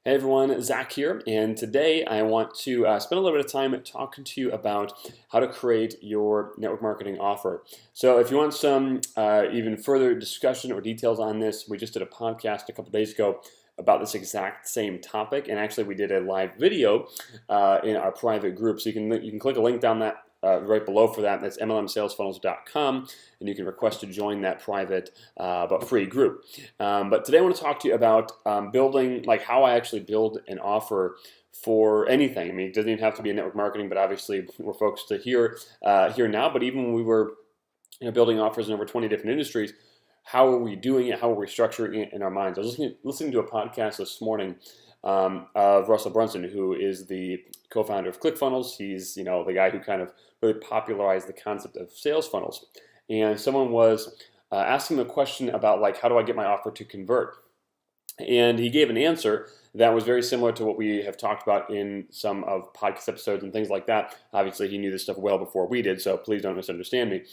Hey everyone, Zach here, and today I want to spend a little bit of time talking to you about how to create your network marketing offer. So if you want some even further discussion or details on this, we just did a podcast a couple days ago about this exact same topic, and actually we did a live video in our private group. So you can click a link down that right below for that. That's MLMsalesfunnels.com, and you can request to join that private but free group. But today I want to talk to you about building, like how I actually build an offer for anything. I mean, it doesn't even have to be a network marketing, but obviously we're focused to here now. But even when we were building offers in over 20 different industries, how are we doing it? How are we structuring it in our minds? I was listening to a podcast this morning of Russell Brunson, who is the co-founder of ClickFunnels. He's the guy who kind of really popularized the concept of sales funnels. And someone was asking him a question about, like, how do I get my offer to convert? And he gave an answer that was very similar to what we have talked about in some of podcast episodes and things like that. Obviously, he knew this stuff well before we did, so please don't misunderstand me.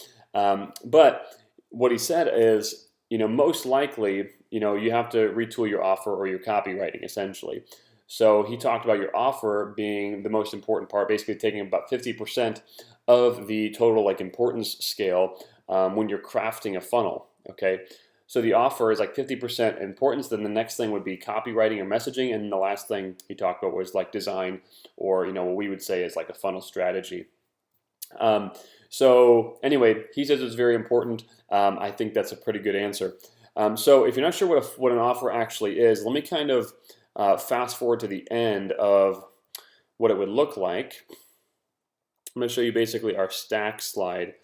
But what he said is, most likely, you have to retool your offer or your copywriting, essentially. So he talked about your offer being the most important part, basically taking about 50% of the total importance scale when you're crafting a funnel. Okay, so the offer is like 50% importance. Then the next thing would be copywriting or messaging, and the last thing he talked about was like design, or what we would say is like a funnel strategy. So anyway, he says it's very important. I think that's a pretty good answer. So if you're not sure what an offer actually is, let me kind of fast forward to the end of what it would look like. I'm going to show you basically our stack slide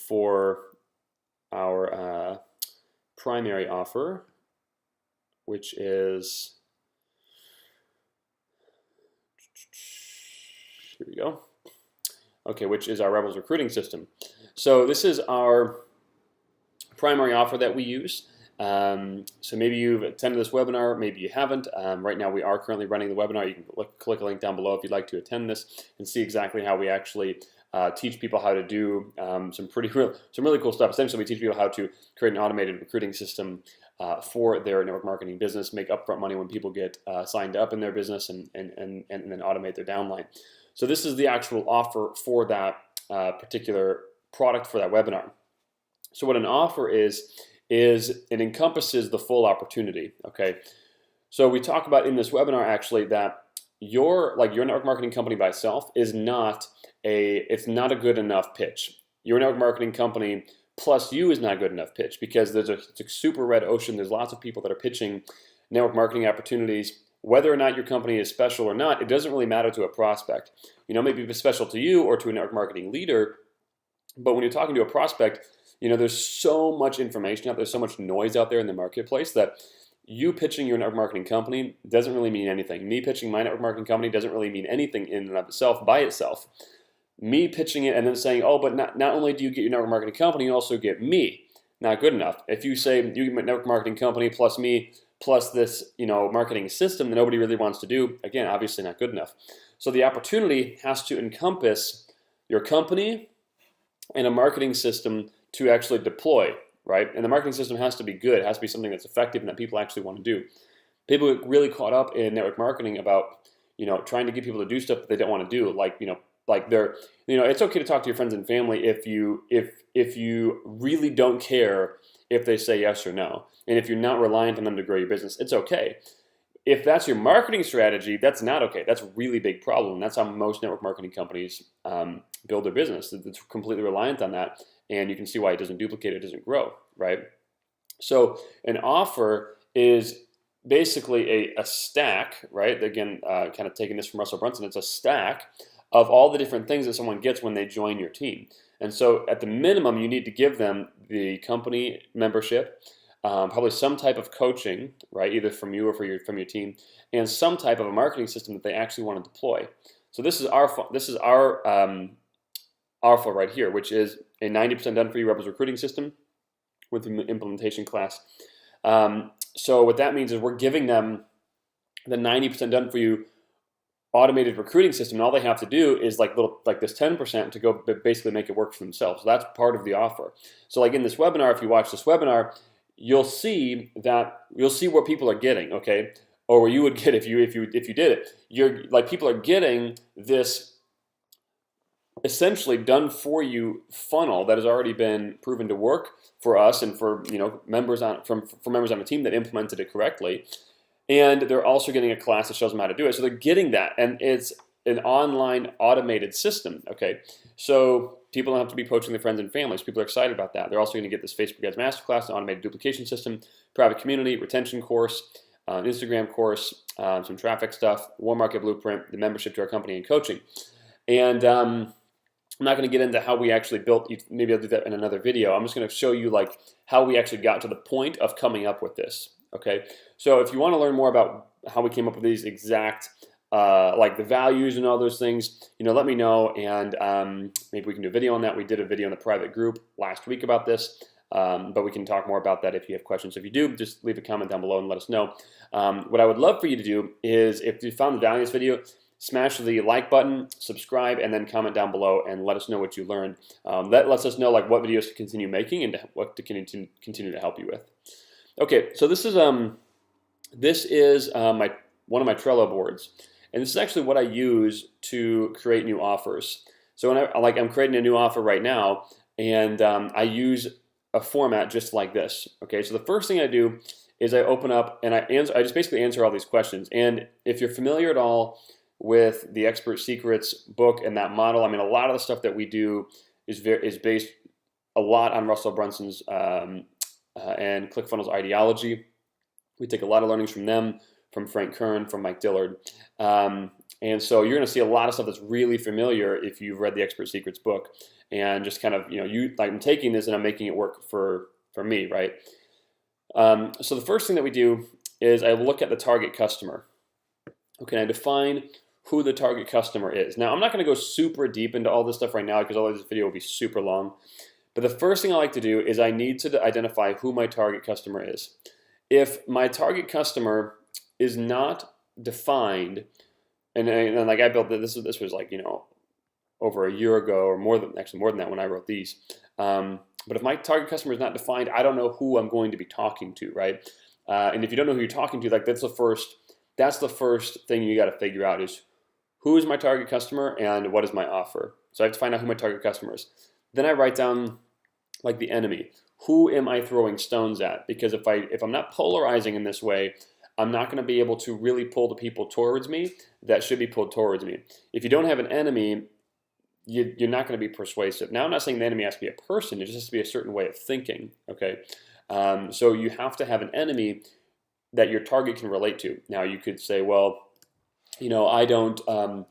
for our primary offer, which is, here we go. Okay, which is our Rebels recruiting system. So this is our primary offer that we use. So maybe you've attended this webinar, maybe you haven't. Right now we are currently running the webinar. You can click a link down below if you'd like to attend this and see exactly how we actually teach people how to do some really cool stuff. Essentially, we teach people how to create an automated recruiting system for their network marketing business, make upfront money when people get signed up in their business, and then automate their downline. So this is the actual offer for that particular product for that webinar. So what an offer is it encompasses the full opportunity. Okay, so we talk about in this webinar actually that your network marketing company by itself is not a good enough pitch. Your network marketing company plus you is not a good enough pitch, because it's a super red ocean. There's lots of people that are pitching network marketing opportunities. Whether or not your company is special or not, it doesn't really matter to a prospect. Maybe it's special to you or to a network marketing leader, but when you're talking to a prospect, there's so much information out there, so much noise out there in the marketplace that you pitching your network marketing company doesn't really mean anything. Me pitching my network marketing company doesn't really mean anything in and of itself by itself. Me pitching it and then saying, oh, but not only do you get your network marketing company, you also get me. Not good enough. If you say you get my network marketing company plus me plus this marketing system that nobody really wants to do, again, obviously not good enough. So the opportunity has to encompass your company and a marketing system to actually deploy, right? And the marketing system has to be good. It has to be something that's effective and that people actually want to do. People get really caught up in network marketing about trying to get people to do stuff that they don't want to do. It's okay to talk to your friends and family if you really don't care if they say yes or no, and if you're not reliant on them to grow your business, it's okay. If that's your marketing strategy, that's not okay. That's a really big problem. That's how most network marketing companies build their business. It's completely reliant on that, and you can see why it doesn't duplicate, it doesn't grow, right? So an offer is basically a stack, right? Again, kind of taking this from Russell Brunson, it's a stack of all the different things that someone gets when they join your team. And so at the minimum, you need to give them the company membership, probably some type of coaching, right, either from you or from your team, and some type of a marketing system that they actually want to deploy. So this is our offer right here, which is a 90% done for you Rebels recruiting system with the implementation class. So what that means is we're giving them the 90% done for you automated recruiting system, and all they have to do is like this 10% to go basically make it work for themselves. So that's part of the offer. So like in this webinar, if you watch this webinar, you'll see what people are getting. Okay, or where you would get if you did it. You're like, people are getting this essentially done for you funnel that has already been proven to work for us and for members on for members on the team that implemented it correctly, and they're also getting a class that shows them how to do it. So they're getting that, and it's an online automated system. Okay, so people don't have to be poaching their friends and families. People are excited about that. They're also going to get this Facebook Ads Masterclass, an automated duplication system, private community, retention course, Instagram course, some traffic stuff, warm market blueprint, the membership to our company, and coaching. And I'm not going to get into how we actually built. Maybe I'll do that in another video. I'm just going to show you like how we actually got to the point of coming up with this. Okay, so if you want to learn more about how we came up with these exact like the values and all those things, let me know, and maybe we can do a video on that. We did a video in the private group last week about this, but we can talk more about that if you have questions. So if you do, just leave a comment down below and let us know. What I would love for you to do is, if you found the value in this video, smash the like button, subscribe, and then comment down below and let us know what you learned. That lets us know like what videos to continue making and what to continue to help you with. Okay, so this is one of my Trello boards, and this is actually what I use to create new offers. So when I'm creating a new offer right now, and I use a format just like this. Okay, so the first thing I do is I open up and I just basically answer all these questions. And if you're familiar at all with the Expert Secrets book and that model, I mean, a lot of the stuff that we do is based a lot on Russell Brunson's and ClickFunnels ideology. We take a lot of learnings from them, from Frank Kern, from Mike Dillard. And so you're going to see a lot of stuff that's really familiar if you've read the Expert Secrets book, and just kind of, like, I'm taking this and I'm making it work for me, right? So the first thing that we do is I look at the target customer. Okay, I define who the target customer is. Now, I'm not going to go super deep into all this stuff right now because otherwise this video will be super long. But the first thing I like to do is I need to identify who my target customer is. If my target customer is not defined, and like I built this was like over a year ago, or more than that when I wrote these. But if my target customer is not defined, I don't know who I'm going to be talking to, right? And if you don't know who you're talking to, like that's the first thing you got to figure out is who is my target customer and what is my offer. So I have to find out who my target customer is. Then I write down like the enemy. Who am I throwing stones at? Because if I'm not polarizing in this way, I'm not going to be able to really pull the people towards me that should be pulled towards me. If you don't have an enemy, you're not going to be persuasive. Now, I'm not saying the enemy has to be a person. It just has to be a certain way of thinking, okay? So you have to have an enemy that your target can relate to. Now, you could say, well, I don't want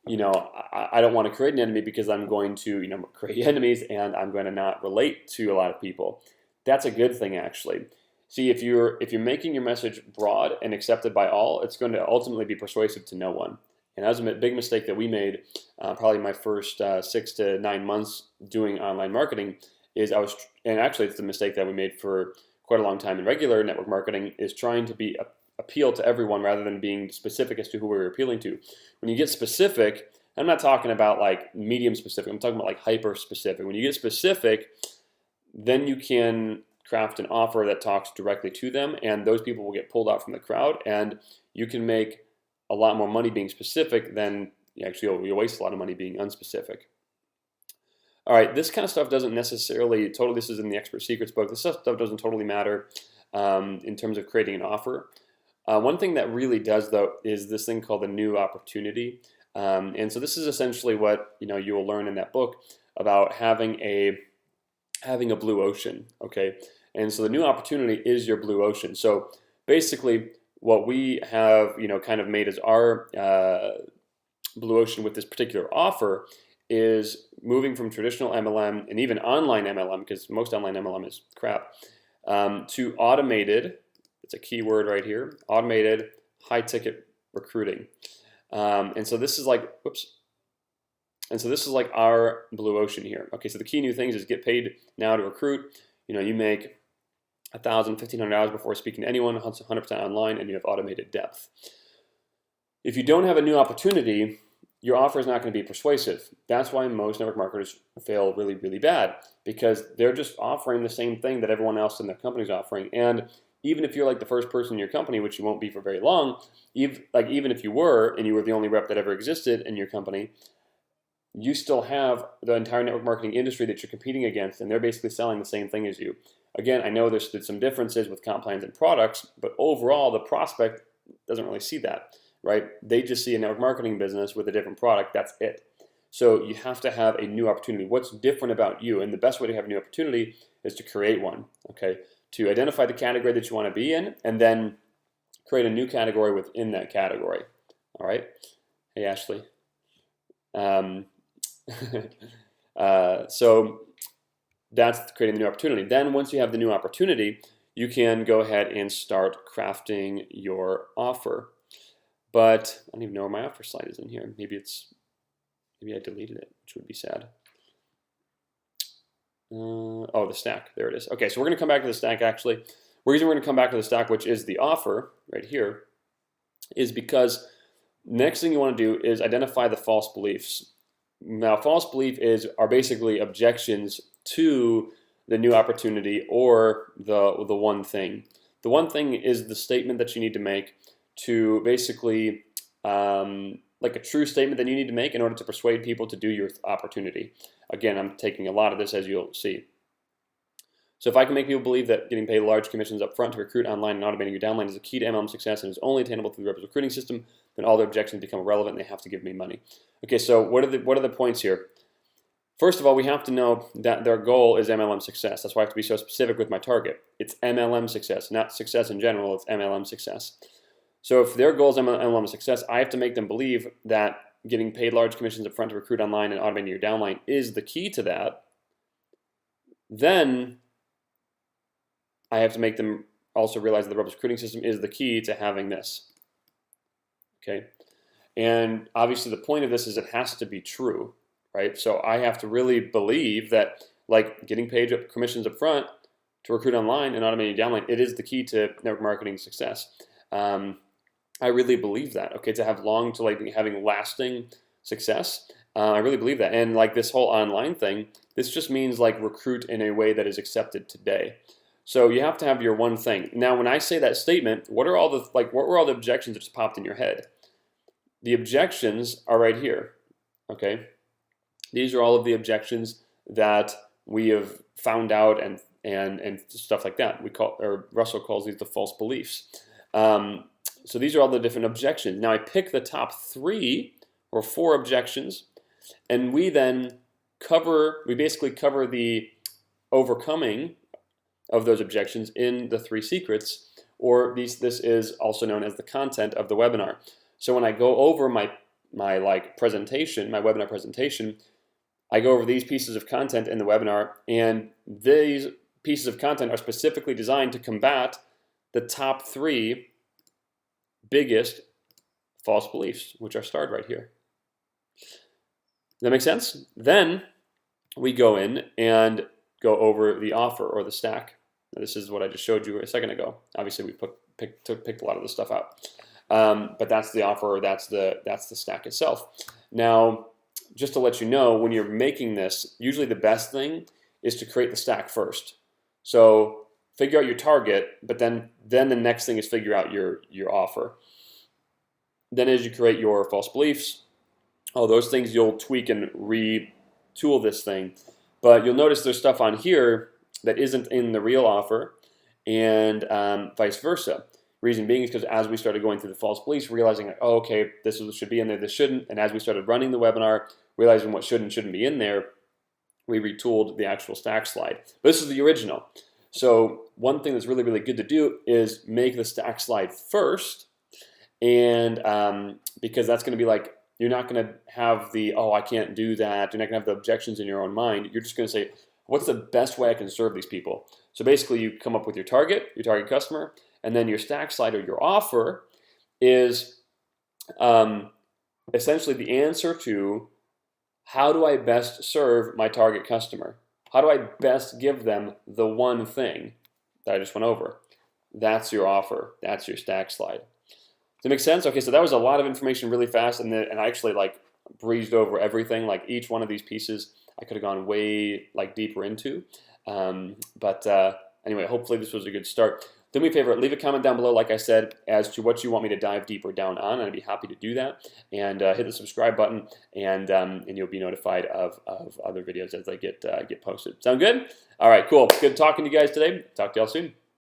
to create an enemy because I'm going to, create enemies and I'm going to not relate to a lot of people. That's a good thing, actually. See, if you're making your message broad and accepted by all, it's going to ultimately be persuasive to no one. And that was a big mistake that we made probably my first 6 to 9 months doing online marketing. And actually it's the mistake that we made for quite a long time in regular network marketing, is trying to appeal to everyone rather than being specific as to who we were appealing to. When you get specific, I'm not talking about like medium specific, I'm talking about like hyper specific. When you get specific, then you can craft an offer that talks directly to them, and those people will get pulled out from the crowd, and you can make a lot more money being specific than you'll waste a lot of money being unspecific. All right, this kind of stuff doesn't necessarily this is in the Expert Secrets book. This stuff doesn't totally matter in terms of creating an offer. One thing that really does, though, is this thing called the new opportunity. And so this is essentially what you will learn in that book about having a blue ocean. Okay, and so the new opportunity is your blue ocean. So basically, what we have kind of made as our blue ocean with this particular offer is moving from traditional MLM and even online MLM, because most online MLM is crap, to automated. It's a key word right here. Automated high-ticket recruiting. And so this is like, our blue ocean here. Okay, so the key new things is get paid now to recruit. You make $1,000, $1,500 before speaking to anyone, 100% online, and you have automated depth. If you don't have a new opportunity, your offer is not going to be persuasive. That's why most network marketers fail really, really bad, because they're just offering the same thing that everyone else in their company is offering. And even if you're like the first person in your company, which you won't be for very long, even if you were and you were the only rep that ever existed in your company, you still have the entire network marketing industry that you're competing against, and they're basically selling the same thing as you. Again, I know there's some differences with comp plans and products, but overall, the prospect doesn't really see that, right? They just see a network marketing business with a different product. That's it. So you have to have a new opportunity. What's different about you? And the best way to have a new opportunity is to create one, okay? To identify the category that you want to be in, and then create a new category within that category. All right? Hey, Ashley. So that's creating the new opportunity. Then once you have the new opportunity, you can go ahead and start crafting your offer. But I don't even know where my offer slide is in here. Maybe I deleted it, which would be sad. Oh, the stack. There it is. Okay, so we're going to come back to the stack, actually. The reason we're going to come back to the stack, which is the offer right here, is because next thing you want to do is identify the false beliefs. Now, false belief are basically objections to the new opportunity or the one thing. The one thing is the statement that you need to make to basically like a true statement that you need to make in order to persuade people to do your opportunity. Again, I'm taking a lot of this, as you'll see. So if I can make people believe that getting paid large commissions up front to recruit online and automating your downline is the key to MLM success and is only attainable through the Rebels recruiting system, then all their objections become irrelevant and they have to give me money. Okay, so what are the points here? First of all, we have to know that their goal is MLM success. That's why I have to be so specific with my target. It's MLM success, not success in general. It's MLM success. So if their goal is MLM success, I have to make them believe that getting paid large commissions up front to recruit online and automating your downline is the key to that. Then I have to make them also realize that the Rebels recruiting system is the key to having this. Okay? And obviously the point of this is it has to be true, right? So I have to really believe that like getting paid commissions up front to recruit online and automating your downline, it is the key to network marketing success. I really believe that, okay, to have having lasting success. I really believe that. And like this whole online thing, this just means like recruit in a way that is accepted today. So you have to have your one thing. Now, when I say that statement, what were all the objections that just popped in your head? The objections are right here, okay? These are all of the objections that we have found out and stuff like that. Russell calls these the false beliefs. So these are all the different objections. Now I pick the top 3 or 4 objections, and we then basically cover the overcoming of those objections in the 3 secrets, or this is also known as the content of the webinar. So when I go over my presentation, my webinar presentation, I go over these pieces of content in the webinar, and these pieces of content are specifically designed to combat the top 3 biggest false beliefs, which are starred right here. Does that make sense? Then we go in and go over the offer or the stack. Now, this is what I just showed you a second ago. Obviously, we picked a lot of this stuff out, but that's the offer, or that's the stack itself. Now, just to let you know, when you're making this, usually the best thing is to create the stack first. So figure out your target, but then the next thing is figure out your offer. Then as you create your false beliefs, all those things, you'll tweak and retool this thing. But you'll notice there's stuff on here that isn't in the real offer, and vice versa. Reason being is because as we started going through the false beliefs, realizing like, oh, okay, this should be in there, this shouldn't, and as we started running the webinar, realizing what should and shouldn't be in there, we retooled the actual stack slide. But this is the original. So one thing that's really, really good to do is make the stack slide first, and because that's going to be like, you're not going to have the, oh, I can't do that. You're not going to have the objections in your own mind. You're just going to say, what's the best way I can serve these people? So basically you come up with your target customer, and then your stack slide or your offer is essentially the answer to how do I best serve my target customer? How do I best give them the one thing that I just went over? That's your offer. That's your stack slide. Does that make sense? Okay, so that was a lot of information really fast, and I actually like breezed over everything. Like each one of these pieces, I could have gone way like deeper into. But anyway, hopefully this was a good start. do me a favor, leave a comment down below, like I said, as to what you want me to dive deeper down on, and I'd be happy to do that. And hit the subscribe button, and you'll be notified of other videos as they get posted. Sound good? All right, cool. Good talking to you guys today. Talk to y'all soon.